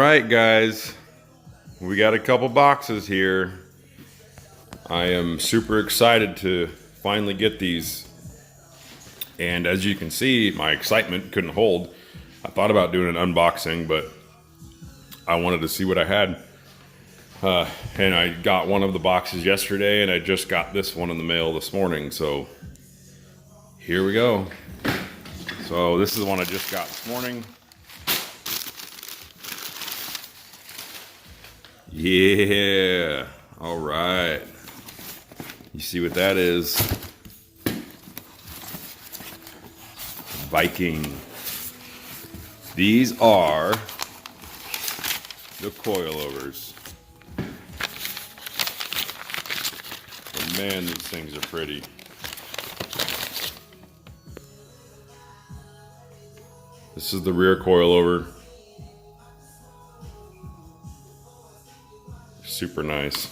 right, guys, we got a couple boxes here. I am super excited to finally get these, and as you can see, my excitement couldn't hold. I thought about doing an unboxing, but I wanted to see what I had, and I got one of the boxes yesterday, and I just got this one in the mail this morning, so here we go. So this is the one I just got this morning. Yeah, all right. You see what that is? Viking. These are the coilovers. And man, these things are pretty. This is the rear coilover. Super nice.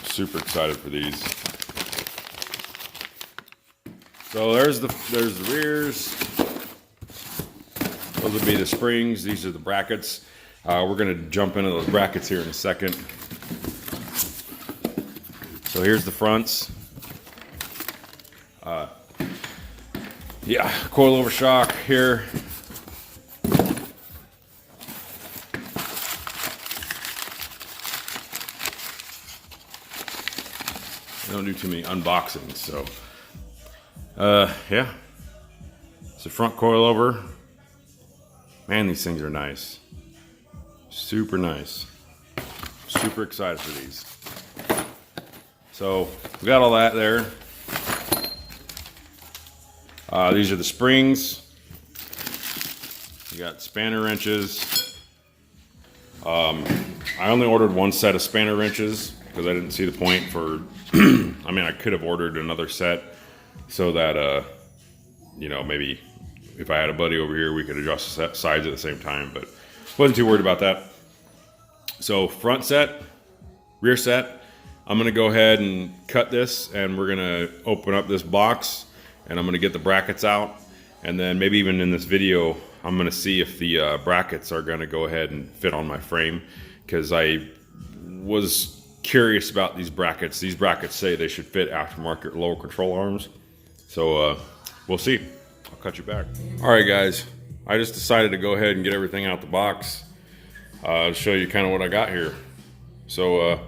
Super excited for these. So there's the rears. Those would be the springs. These are the brackets. We're gonna jump into those brackets here in a second. So here's the fronts. Yeah, coilover shock here. I don't do too many unboxings, so yeah. It's a front coilover. Man, these things are nice. Super nice. Super excited for these. So we got all that there. These are the springs. You got spanner wrenches. I only ordered one set of spanner wrenches because I didn't see the point for I mean, I could have ordered another set so that you know, maybe if I had a buddy over here we could adjust the sides at the same time, but wasn't too worried about that. So front set, rear set, I'm gonna go ahead and cut this, and we're gonna open up this box, and I'm gonna get the brackets out, and then maybe even in this video I'm gonna see if the brackets are gonna go ahead and fit on my frame, because I was curious about these brackets. These brackets say they should fit aftermarket lower control arms, so we'll see. I'll cut you back. All right, guys, I just decided to go ahead and get everything out the box. I'll show you kind of what I got here. So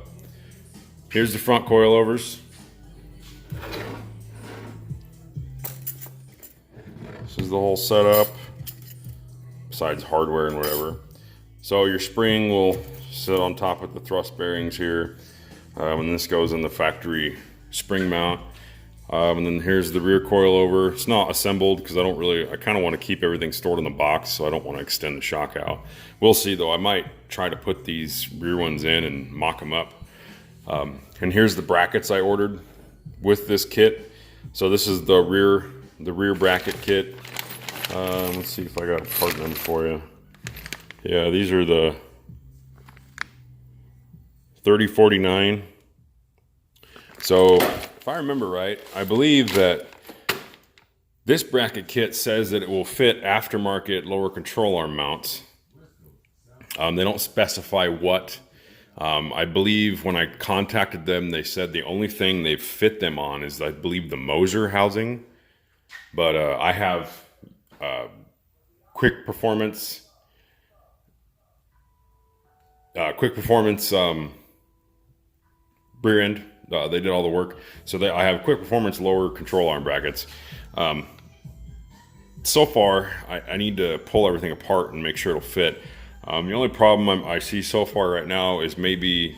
here's the front coilovers. This is the whole setup, besides hardware and whatever. So your spring will sit on top of the thrust bearings here, and this goes in the factory spring mount. And then here's the rear coilover. It's not assembled because I kind of want to keep everything stored in the box, so I don't want to extend the shock out. We'll see though. I might try to put these rear ones in and mock them up. And here's the brackets I ordered with this kit. So this is the rear bracket kit. Let's see if I got a part number for you. Yeah, these are the 3049. So if I remember right, I believe that this bracket kit says that it will fit aftermarket lower control arm mounts. They don't specify what. I believe when I contacted them, they said the only thing they fit them on is, I believe, the Moser housing. But I have quick performance rear end. They did all the work. So I have quick performance lower control arm brackets. So far, I need to pull everything apart and make sure it'll fit. The only problem I see so far right now is maybe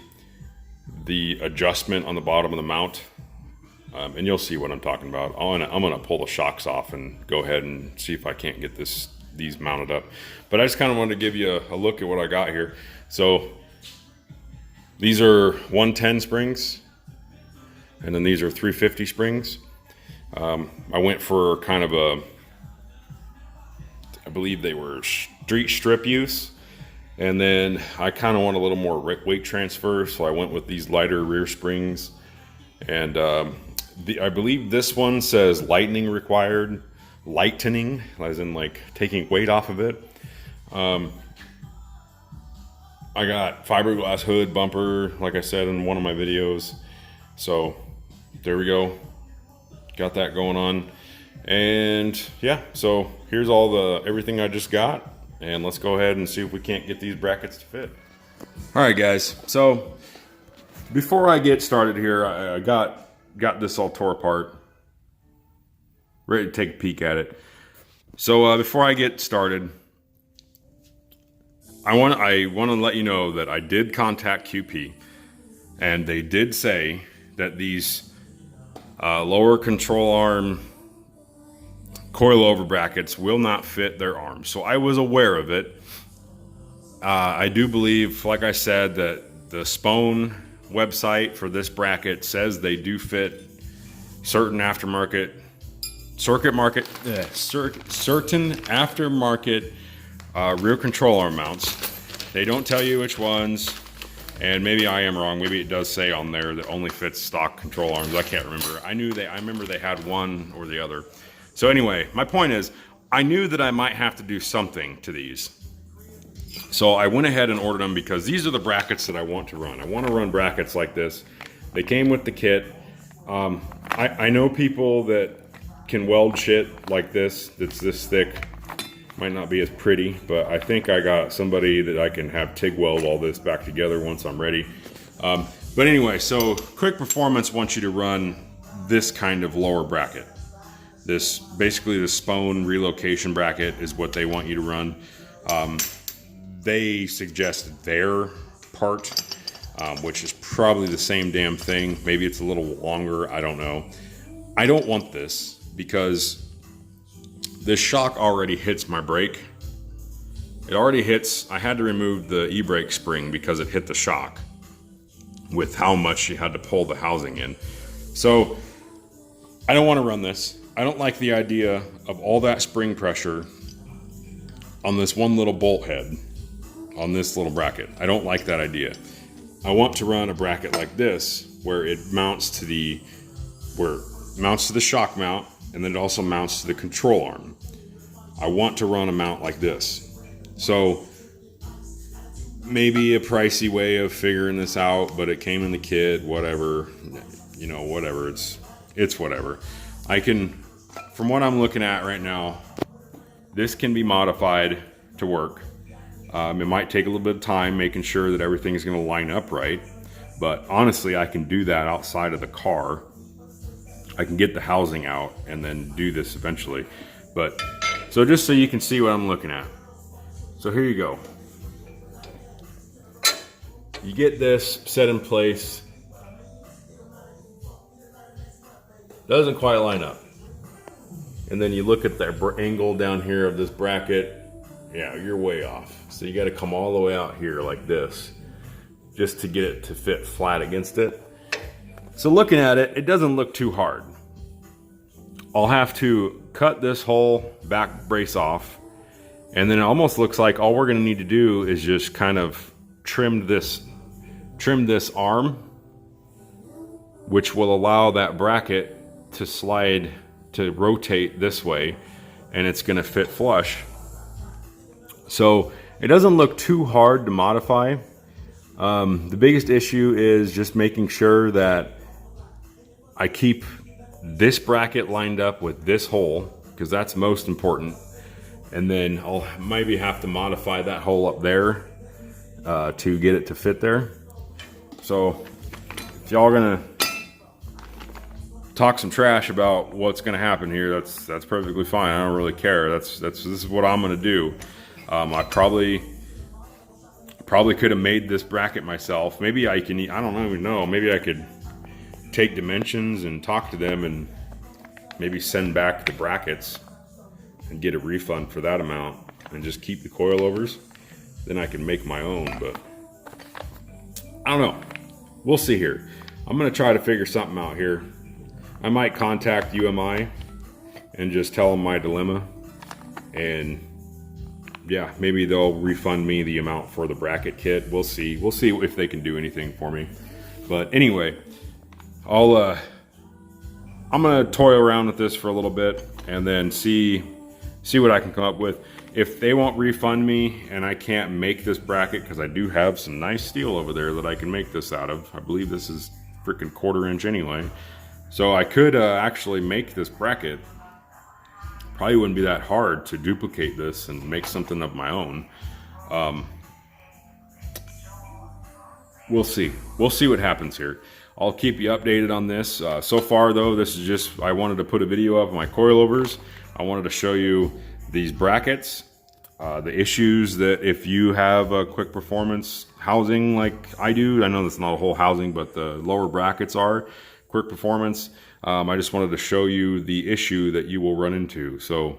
the adjustment on the bottom of the mount. And you'll see what I'm talking about. I'm gonna pull the shocks off and go ahead and see if I can't get these mounted up. But I just kind of wanted to give you a look at what I got here. So these are 110 springs, and then these are 350 springs. I went for kind of I believe they were street strip use, and then I kind of want a little more weight transfer, so I went with these lighter rear springs. And I believe this one says lightening required, lightening, as in like taking weight off of it. I got fiberglass hood bumper, like I said in one of my videos. So there we go. Got that going on. And yeah, so here's everything I just got. And let's go ahead and see if we can't get these brackets to fit. All right, guys. So before I get started here, I got this all tore apart. Ready to take a peek at it. So before I get started, I want to let you know that I did contact QP, and they did say that these lower control arm coilover brackets will not fit their arms. So I was aware of it. I do believe, like I said, that the Spone website for this bracket says they do fit certain aftermarket rear control arm mounts. They don't tell you which ones, and maybe I am wrong. Maybe it does say on there that only fits stock control arms. I can't remember. I remember they had one or the other. So anyway, my point is, I knew that I might have to do something to these. So I went ahead and ordered them because these are the brackets that I want to run. I want to run brackets like this. They came with the kit. I know people that can weld shit like this, that's this thick. Might not be as pretty, but I think I got somebody that I can have TIG weld all this back together once I'm ready. But anyway, so Quick Performance wants you to run this kind of lower bracket. Basically the Spone relocation bracket is what they want you to run. They suggested their part, which is probably the same damn thing. Maybe it's a little longer, I don't know. I don't want this because this shock already hits my brake. It already hits. I had to remove the e-brake spring because it hit the shock with how much you had to pull the housing in. So I don't want to run this. I don't like the idea of all that spring pressure on this one little bolt head on this little bracket. I don't like that idea. I want to run a bracket like this where it mounts to the shock mount, and then it also mounts to the control arm. I want to run a mount like this. So maybe a pricey way of figuring this out, but it came in the kit, whatever, you know, whatever, it's whatever. From what I'm looking at right now, this can be modified to work. It might take a little bit of time making sure that everything's going to line up right, but honestly, I can do that outside of the car. I can get the housing out and then do this eventually. But so just so you can see what I'm looking at. So here you go. You get this set in place. Doesn't quite line up. And then you look at the angle down here of this bracket. Yeah, you're way off. So you got to come all the way out here like this just to get it to fit flat against it. So looking at it, it doesn't look too hard. I'll have to cut this whole back brace off, and then it almost looks like all we're going to need to do is just kind of trim this arm, which will allow that bracket to rotate this way, and it's going to fit flush. So it doesn't look too hard to modify. The biggest issue is just making sure that I keep this bracket lined up with this hole, because that's most important. And then I'll maybe have to modify that hole up there to get it to fit there. So if y'all are gonna talk some trash about what's gonna happen here, that's perfectly fine. I don't really care. This is what I'm gonna do. I probably could have made this bracket myself. Maybe I don't even know. Maybe I could take dimensions and talk to them and maybe send back the brackets and get a refund for that amount and just keep the coilovers. Then I can make my own, but I don't know. We'll see here. I'm gonna try to figure something out here. I might contact UMI and just tell them my dilemma, and yeah, maybe they'll refund me the amount for the bracket kit. We'll see. We'll see if they can do anything for me. But anyway, I'm gonna toy around with this for a little bit and then see see what I can come up with. If they won't refund me and I can't make this bracket, because I do have some nice steel over there that I can make this out of. I believe this is freaking 1/4 inch anyway. So I could actually make this bracket. Probably wouldn't be that hard to duplicate this and make something of my own. We'll see. We'll see what happens here. I'll keep you updated on this. So far though, this is just, I wanted to put a video of my coilovers. I wanted to show you these brackets, the issues that if you have a quick performance housing like I do, I know that's not a whole housing, but the lower brackets are quick performance. I just wanted to show you the issue that you will run into. So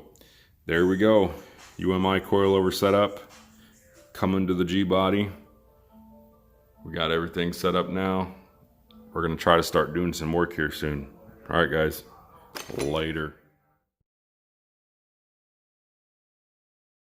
there we go. UMI coilover setup, coming to the G body. We got everything set up now. We're gonna try to start doing some work here soon. All right, guys, later.